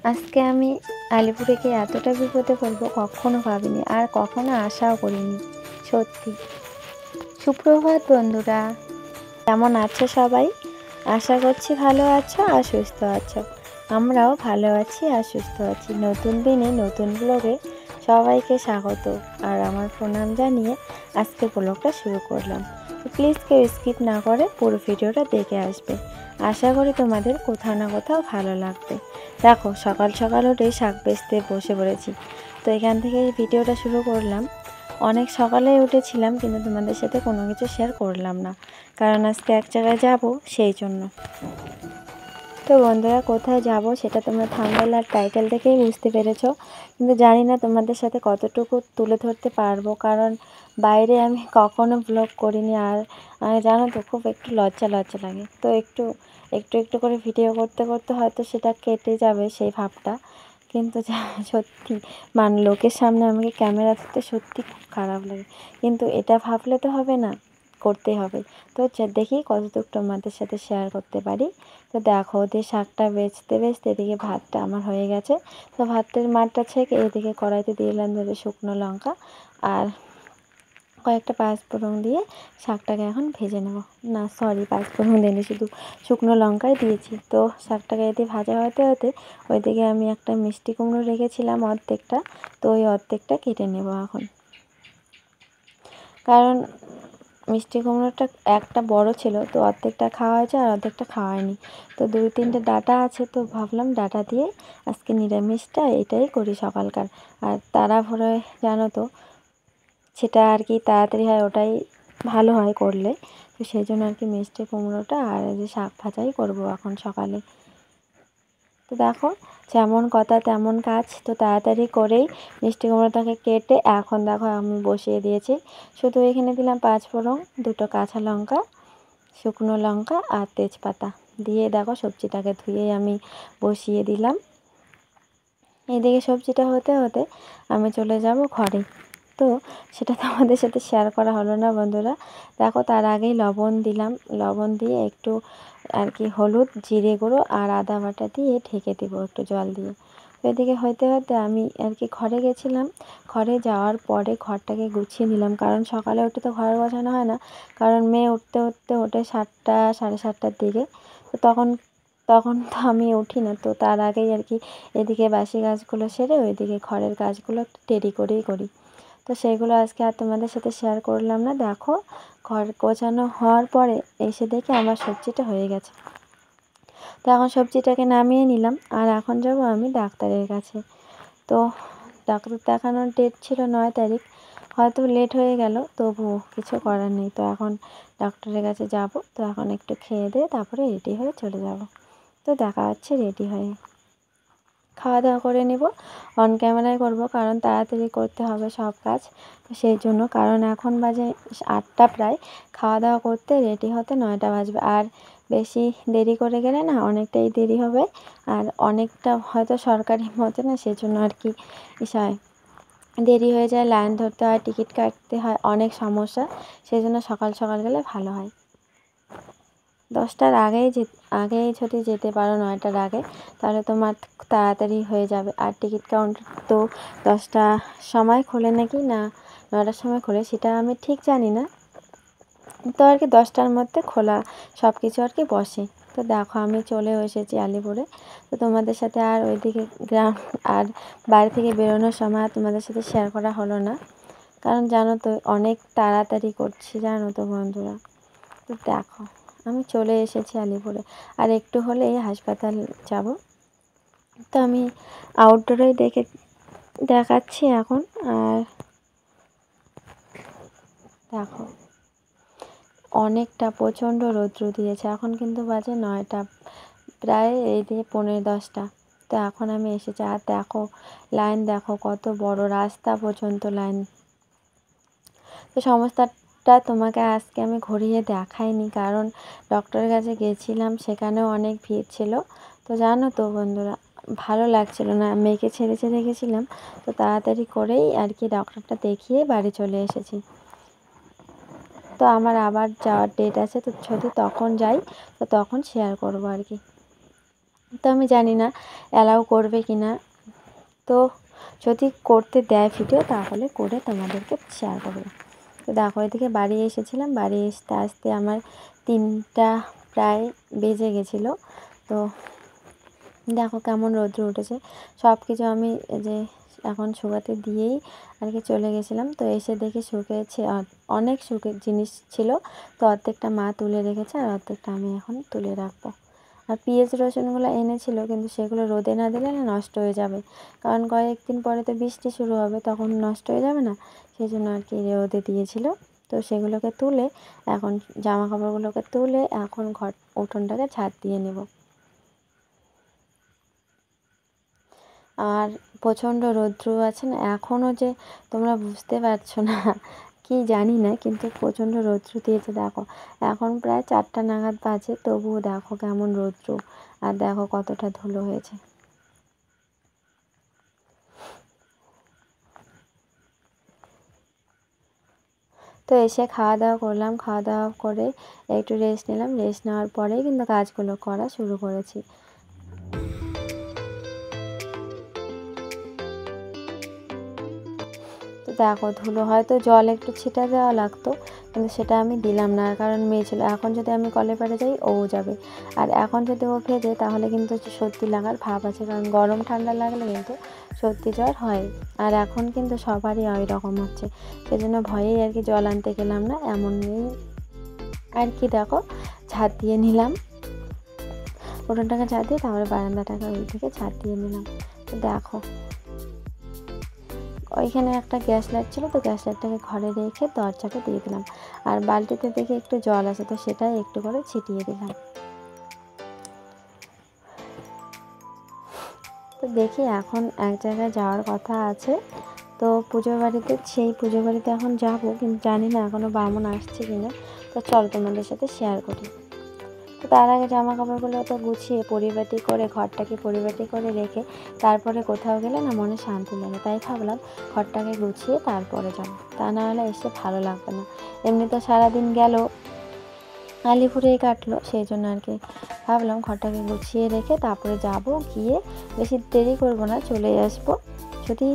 আজকে আমি আলিপুরে গিয়ে এতটা বিপদে পড়বো কখনো ভাবিনি, আর কখনো আশাও করিনি। সত্যি। সুপ্রভাত বন্ধুরা, কেমন আছো সবাই? আশা করছি ভালো আছো আর সুস্থ আছো। আমরাও ভালো আছি আর সুস্থ আছি। নতুন দিনে নতুন ব্লগে সবাইকে স্বাগত আর আমার প্রণাম জানিয়ে আজকে ব্লগটা শুরু করলাম। তো প্লিজ কেউ স্কিপ না করে পুরো ভিডিওটা দেখে আসবে। আশা করি তোমাদের কোথাও না কোথাও ভালো লাগবে। দেখো, সকাল সকাল উঠে শাক বেচতে বসে পড়েছি। তো এখান থেকে ভিডিওটা শুরু করলাম। অনেক সকালে উঠেছিলাম, কিন্তু তোমাদের সাথে কোনো কিছু শেয়ার করলাম না, কারণ আজকে এক জায়গায় যাব, সেই জন্য। তো বন্ধুরা, কোথায় যাব সেটা তোমরা থাম্বনেল আর টাইটেল দেখেই বুঝতে পেরেছো, কিন্তু জানি না তোমাদের সাথে কতটুকু তুলে ধরতে পারবো, কারণ বাইরে আমি কখনো ব্লগ করিনি। আর জানো তো, খুব একটু লজ্জা লজ্জা লাগে। তো একটু একটু একটু করে ভিডিও করতে করতে হয়তো সেটা কেটে যাবে সেই ভাবটা, কিন্তু সত্যি লোকের সামনে আমাকে ক্যামেরা ধরতে সত্যি খুব খারাপ লাগে। কিন্তু এটা ভাবলে তো হবে না, করতে হবে। তো দেখি কতটুকু তোমাদের সাথে শেয়ার করতে পারি। তো দেখো, ওদের শাকটা বেচতে বেচতে এদিকে ভাতটা আমার হয়ে গেছে। তো ভাতের মাঠটা ছেঁকে এদিকে কড়াইতে দিয়ে দিলাম ধরে শুকনো লঙ্কা আর কয়েকটা পাঁচফোড়ন দিয়ে শাকটাকে এখন ভেজে নেব। না সরি, পাঁচফোড়ন দিইনি, শুধু শুকনো লঙ্কাই দিয়েছি। তো শাকটাকে এতে ভাজা হতে হতে ওইদিকে আমি একটা মিষ্টি কুমড়ো রেখেছিলাম অর্ধেকটা, তো ওই অর্ধেকটা কেটে নেব এখন। কারণ মিষ্টি কুমড়োটা একটা বড় ছিল, তো অর্ধেকটা খাওয়া হয়েছে আর অর্ধেকটা খাওয়া হয়নি। তো 2-3টে ডাঁটা আছে, তো ভাবলাম ডাঁটা দিয়ে আজকে নিরামিষটা এটাই করি সকালকার। আর তাড়াহুড়ো, জানো তো, সেটা আর কি তাড়াতাড়ি হয়, ওটাই ভালো হয় করলে। তো সেই জন্য আর কি মিষ্টি কুমড়োটা আর এই যে শাক ভাজাই করবো এখন সকালে। তো দেখো, যেমন কথা তেমন কাজ, তো তাড়াতাড়ি করেই মিষ্টি কুমড়োটাকে কেটে এখন দেখো আমি বসিয়ে দিয়েছি। শুধু এখানে দিলাম পাঁচফোড়ন, 2টো কাঁচা লঙ্কা, শুকনো লঙ্কা আর তেজপাতা দিয়ে দেখো সবজিটাকে ধুয়েই আমি বসিয়ে দিলাম। এইদিকে সবজিটা হতে হতে আমি চলে যাব ঘরে। তো সেটা তো আমাদের সাথে শেয়ার করা হলো না বন্ধুরা। দেখো, তার আগেই লবণ দিলাম, লবণ দিয়ে একটু আর কি হলুদ, জিরে গুঁড়ো আর আদা বাটা দিয়ে ঢেকে দেবো একটু জল দিয়ে। তো এদিকে হতে হতে আমি আর কি ঘরে গেছিলাম। ঘরে যাওয়ার পরে ঘরটাকে গুছিয়ে নিলাম, কারণ সকালে উঠে তো ঘর গোছানো হয় না, কারণ মেয়ে উঠতে উঠতে ওঠে 7টা 7:30টার দিকে। তো তখন তখন তো আমি উঠি না, তো তার আগেই আর কি এদিকে বাসি কাজগুলো সেরে ওইদিকে ঘরের কাজগুলো একটু দেরি করেই করি। তো সেইগুলো আজকে আর তোমাদের সাথে শেয়ার করলাম না। দেখো, ঘর গোছানো হওয়ার পরে এসে দেখি আমার সবজিটা হয়ে গেছে। তো এখন সবজিটাকে নামিয়ে নিলাম আর এখন যাব আমি ডাক্তারের কাছে। তো ডাক্তার দেখানোর ডেট ছিল 9 তারিখ, হয়তো লেট হয়ে গেল, তবুও কিছু করার নেই। তো এখন ডক্টরের কাছে যাব। তো এখন একটু খেয়ে দিয়ে তারপরে রেডি হয়ে চলে যাব। তো দেখা হচ্ছে রেডি হয়ে। খাওয়া দাওয়া করে নেব, অন ক্যামেরায় করব, কারণ তাড়াতাড়ি করতে হবে সব কাজ। তো সেই জন্য, কারণ এখন বাজে 8টা প্রায়, খাওয়া দাওয়া করতে রেডি হতে 9টা বাজবে। আর বেশি দেরি করে গেলে না অনেকটাই দেরি হবে, আর অনেকটা হয়তো সরকারি মতো না, সেই জন্য আর কি হয়, দেরি হয়ে যায়, লাইন ধরতে হয়, টিকিট কাটতে হয়, অনেক সমস্যা। সেই জন্য সকাল সকাল গেলে ভালো হয়। 10টার আগেই যদি যেতে পারো, 9টার আগে, তাহলে তোমার তাড়াতাড়ি হয়ে যাবে। আর টিকিট কাউন্টার তো 10টার সময় খোলে নাকি না 9টার সময় খোলে সেটা আমি ঠিক জানি না, তো আর কি 10টার মধ্যে খোলা সব কিছু আর কি বসে। তো দেখো, আমি চলেও এসেছি আলিপুরে। তো তোমাদের সাথে আর ওইদিকে গ্রাম আর বাড়ি থেকে বেরোনোর সময় তোমাদের সাথে শেয়ার করা হলো না, কারণ জানো তো অনেক তাড়াতাড়ি করছি, জানো তো বন্ধুরা। তো দেখো, আমি চলে এসেছি আলিপুরে, আর একটু হলেই হাসপাতাল যাব। তো আমি আউটডোরেই দেখাচ্ছি এখন। আর দেখো, অনেকটা প্রচণ্ড রৌদ্র দিয়েছে। এখন কিন্তু বাজে 9টা, প্রায় এই দিয়ে 9:45। তো এখন আমি এসেছি, আর দেখো লাইন, দেখো কত বড় রাস্তা পর্যন্ত লাইন। তো সমস্যাটা তোমাকে আজকে আমি ঘুরিয়ে দেখাইনি, কারণ ডক্টরের কাছে গেছিলাম, সেখানেও অনেক ভিড় ছিল। তো জানো তো বন্ধুরা, ভালো লাগছিল না, মেয়েকে ছেড়ে ছেড়ে গেছিলাম। তো তাড়াতাড়ি করেই আর কি ডক্টরটা দেখিয়ে বাড়ি চলে এসেছি। তো আমার আবার যাওয়ার ডেট আছে, তো যদি তখন যাই তো তখন শেয়ার করবো আর কি। তো আমি জানি না অ্যালাউ করবে কি না, তো যদি করতে দেয় ভিডিও তাহলে করে তোমাদেরকে শেয়ার করবো। তো দেখো এদিকে বাড়ি এসেছিলাম, বাড়ি আসতে আসতে আমার 3টা প্রায় বেজে গেছিলো। তো দেখো কেমন রৌদ্র উঠেছে। সব কিছু আমি যে এখন শুকাতে দিয়েই আর কি চলে গেছিলাম। তো এসে দেখি শুকিয়েছে, অনেক জিনিস ছিল। তো অর্ধেকটা মা তুলে রেখেছে আর অর্ধেকটা আমি এখন তুলে রাখবো। আর পেঁয়াজ রসুনগুলো এনেছিল, কিন্তু সেগুলো রোদে না দিলে না নষ্ট হয়ে যাবে, কারণ কয়েকদিন পরে তো বৃষ্টি শুরু হবে, তখন নষ্ট হয়ে যাবে না, সেই জন্য আর কি রোদে দিয়েছিল। তো সেগুলোকে তুলে এখন জামা কাপড়গুলোকে তুলে এখন উঠোনটাকে ঝাড় দিয়ে নেব। আর প্রচণ্ড রৌদ্র আছে না এখনও, যে তোমরা বুঝতে পারছো না কি জানি না, কিন্তু প্রচণ্ড রৌদ্র দিয়েছে। দেখো এখন প্রায় 4টা নাগাদ বাজে, তবুও দেখো কেমন রৌদ্র, আর দেখো কতটা ধুলো হয়েছে। তো এসে খাওয়া দাওয়া করলাম, খাওয়া দাওয়া করে একটু রেস্ট নিলাম, রেস্ট নেওয়ার পরেই কিন্তু কাজগুলো করা শুরু করেছি। তো দেখো ধুলো হয়তো জল একটু ছিটা দেওয়া লাগতো, কিন্তু সেটা আমি দিলাম না, কারণ মেয়ে ছিল। এখন যদি আমি কলে পাড়ে যাই ও যাবে, আর এখন যদি ও ভেজে তাহলে কিন্তু সর্দি লাগার ভাব আছে, কারণ গরম ঠান্ডা লাগলে কিন্তু সর্দি জ্বর হয়। আর এখন কিন্তু সবারই ওই রকম হচ্ছে, সেজন্য ভয়েই আর কি জল আনতে গেলাম না, এমনই আর কি। দেখো ঝাড় দিয়ে নিলাম, উঠোনটাকে ঝাড় দিয়ে তারপরে বারান্দাটাকে ওই দিকে ঝাড় দিয়ে নিলাম। তো দেখো ওইখানে একটা গ্যাস লাইট ছিল, তো গ্যাস লাইটটাকে ঘরে রেখে দরজাটা দিয়ে দিলাম। আর বালতিতে দেখে একটু জল আছে, তো সেটাই একটু করে ছিটিয়ে দিলাম। তো দেখি এখন এক জায়গায় যাওয়ার কথা আছে, তো পুজো বাড়িতে, সেই পুজো বাড়িতে এখন যাব, কিন্তু জানি না এখনও বামুন আসছে কিনা। তো চল তোমাদের সাথে শেয়ার করি। তো তার আগে জামা কাপড়গুলো তো গুছিয়ে পরিপাটি করে, ঘরটাকে পরিপাটি করে রেখে তারপরে কোথাও গেলে না মনে শান্তি লাগে, তাই ভাবলাম ঘরটাকে গুছিয়ে তারপরে যাবো, তা না হলে এসে ভালো লাগবে না। এমনি তো সারাদিন গেল আলিপুরেই কাটলো, সেই জন্য আর কি ভাবলাম ঘরটাকে গুছিয়ে রেখে তারপরে যাব, গিয়ে বেশি দেরি করব না, চলে আসবো। যদি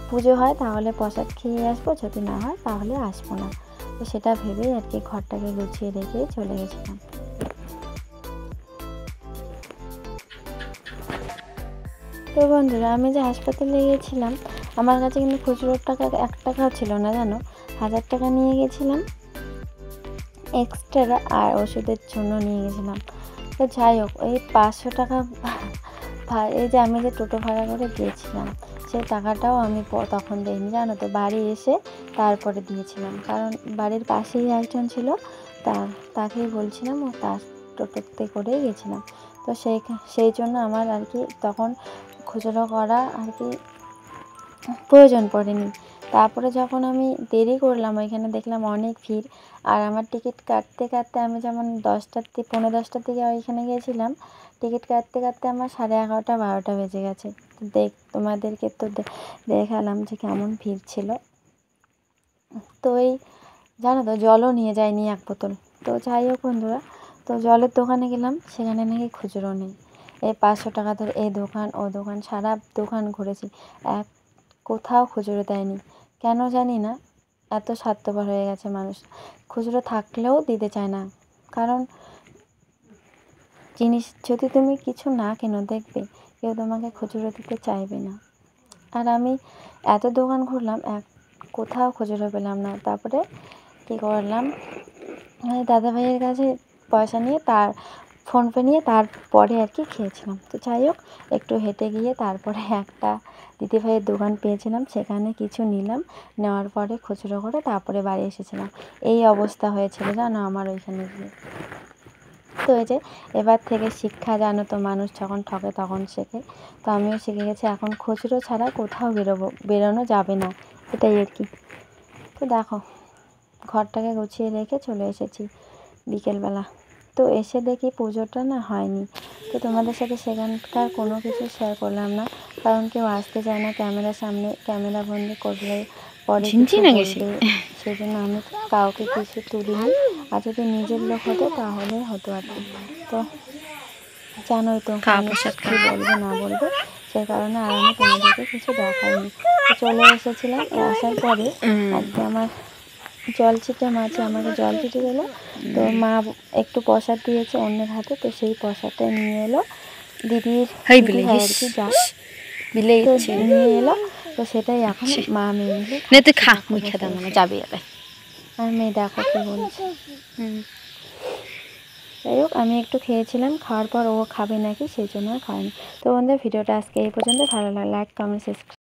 পুজো হয় তাহলে প্রসাদ খেয়ে আসবো, যদি না হয় তাহলে আসবো না। তো সেটা ভেবেই আর কি ঘরটাকে গুছিয়ে রেখে চলে গেছিলাম। তো বন্ধুরা, আমি যে হাসপাতালে গিয়েছিলাম, আমার কাছে কিন্তু খুচরো টাকা 1 টাকাও ছিল না, জানো। 1000 টাকা নিয়ে গেছিলাম এক্সট্রা, আর ওষুধের জন্য নিয়ে গেছিলাম। তো যাই হোক, এই 500 টাকা এই যে আমি যে টোটো ভাড়া করে গিয়েছিলাম, সেই টাকাটাও আমি তখন দিইনি, জানো তো। বাড়ি এসে তারপরে দিয়েছিলাম, কারণ বাড়ির পাশেই একজন ছিল, তাকেই বলছিলাম, ও তার টোটোতে করেই গেছিলাম। তো সেই জন্য আমার আর কি তখন খুচরো করা আর কি প্রয়োজন পড়েনি। তারপরে যখন আমি দেরি করলাম, ওইখানে দেখলাম অনেক ভিড়, আর আমার টিকিট কাটতে কাটতে, আমি যেমন 10টা, 10:45টার দিকে ওইখানে গিয়েছিলাম, টিকিট কাটতে কাটতে আমার 11:30, 12টা বেজে গেছে। তোমাদেরকে তো দেখালাম যে কেমন ভিড় ছিল। তো এই জানো তো, জলও নিয়ে যায়নি 1 বোতল। তো যাই হোক বন্ধুরা, তো জলের দোকানে গেলাম, সেখানে নাকি খুচরো নেই। এই 500 টাকা ধরে এই দোকান ও দোকান, সারা দোকান ঘুরেছি, কোথাও খুচরো দেয়নি। কেন জানি না, এত স্বার্থপর হয়ে গেছে মানুষ, খুচরো থাকলেও দিতে চায় না। কারণ জিনিস যদি তুমি কিছু না কেনো, দেখবে কেউ তোমাকে খুচরো দিতে চাইবে না। আর আমি এত দোকান ঘুরলাম, কোথাও খুচরো পেলাম না। তারপরে কী করলাম, দাদা ভাইয়ের কাছে পয়সা নিয়ে, তার ফোনপে নিয়ে তারপরে আর কি খেয়েছিলাম। তো যাই হোক, একটু হেঁটে গিয়ে তারপরে একটা দিদিভাইয়ের দোকান পেয়েছিলাম, সেখানে কিছু নিলাম, নেওয়ার পরে খুচরো করে তারপরে বাড়ি এসেছিলাম। এই অবস্থা হয়েছিল, জানো, আমার ওইখানে গিয়ে। তো এই যে এবার থেকে শিক্ষা, জানো তো, মানুষ যখন ঠকে তখন শেখে। তো আমিও শিখে গেছি, এখন খুচরো ছাড়া কোথাও বেরোনো যাবে না, এটাই আর কি। তো দেখো ঘরটাকে গুছিয়ে রেখে চলে এসেছি বিকেলবেলা। তো এসে দেখি পুজোটা না হয়নি। তো তোমাদের সাথে সেখানকার কোনো কিছু শেয়ার করলাম না, কারণ কেউ আসতে চায় না ক্যামেরার সামনে, ক্যামেরা বন্দি করলে পরে কিছু বলবে, সেই জন্য আমি কাউকে কিছু তুলিনি। আর যদি নিজের লোক হতো তাহলে হতো আর কি। তো জানোই তো খাওয়া মানুষ প্রসাদ কী বলবে না বলবে, সেই কারণে আর আমি তোমাদেরকে কিছু দেখাইনি। তো চলে এসেছিলাম, আসার পরে আজকে আমার জল ছিটে মাছে আমাকে জল ছিটে দিল। তো মা একটু প্রসাদ দিয়েছে অন্যের হাতে, তো সেই প্রসাদটা নিয়ে এলো দিদির দিদি হয় আর কি, যা তো নিয়ে এলো। তো সেটাই এখন মা মেয়ে মিলে তুই খা, মুই খেতে মানে যাবি এবার। আর মেয়ে দেখো কি বলছে। যাই হোক আমি একটু খেয়েছিলাম, খাওয়ার পর ও খাবে নাকি সেই জন্য আর খাওয়ানি। তো বন্ধুরা ভিডিওটা আজকে এই পর্যন্ত, ভালো লাগলে লাইক কমেন্ট সাবস্ক্রাইব।